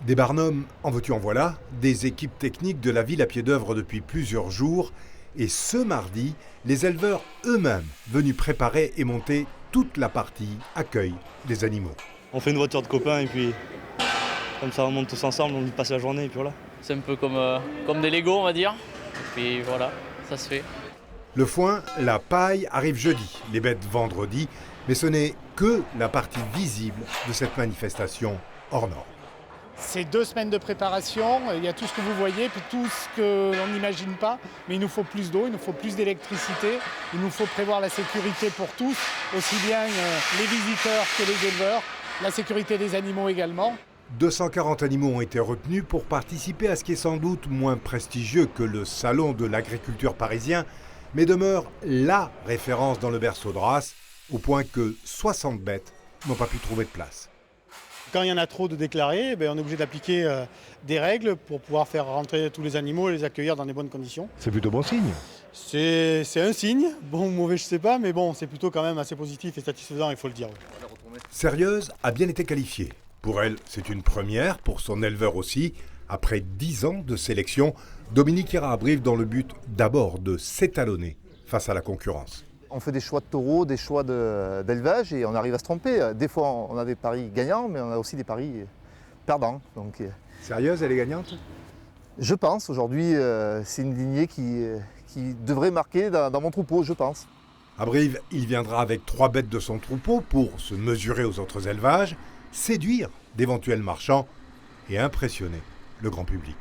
Des barnums, en veux-tu en voilà, des équipes techniques de la ville à pied d'œuvre depuis plusieurs jours. Et ce mardi, les éleveurs eux-mêmes venus préparer et monter toute la partie accueil des animaux. On fait une voiture de copains et puis comme ça on monte tous ensemble, on y passe la journée et puis voilà. C'est un peu comme des Lego on va dire. Et puis voilà, ça se fait. Le foin, la paille arrivent jeudi, les bêtes vendredi, mais ce n'est que la partie visible de cette manifestation hors norme. C'est 2 semaines de préparation, il y a tout ce que vous voyez, puis tout ce que l'on n'imagine pas. Mais il nous faut plus d'eau, il nous faut plus d'électricité, il nous faut prévoir la sécurité pour tous, aussi bien les visiteurs que les éleveurs, la sécurité des animaux également. 240 animaux ont été retenus pour participer à ce qui est sans doute moins prestigieux que le salon de l'agriculture parisien, mais demeure la référence dans le berceau de race, au point que 60 bêtes n'ont pas pu trouver de place. Quand il y en a trop de déclarés, on est obligé d'appliquer des règles pour pouvoir faire rentrer tous les animaux et les accueillir dans des bonnes conditions. C'est plutôt bon signe. C'est un signe, bon ou mauvais je sais pas, mais bon, c'est plutôt quand même assez positif et satisfaisant, il faut le dire. Sérieuse a bien été qualifiée. Pour elle, c'est une première, pour son éleveur aussi. Après 10 ans de sélection, Dominique ira à Brive dans le but d'abord de s'étalonner face à la concurrence. On fait des choix de taureaux, des choix d'élevage et on arrive à se tromper. Des fois, on a des paris gagnants, mais on a aussi des paris perdants. Donc, Sérieuse, elle est gagnante ? je pense, aujourd'hui, c'est une lignée qui devrait marquer dans mon troupeau, je pense. À Brive, il viendra avec 3 bêtes de son troupeau pour se mesurer aux autres élevages, séduire d'éventuels marchands et impressionner le grand public.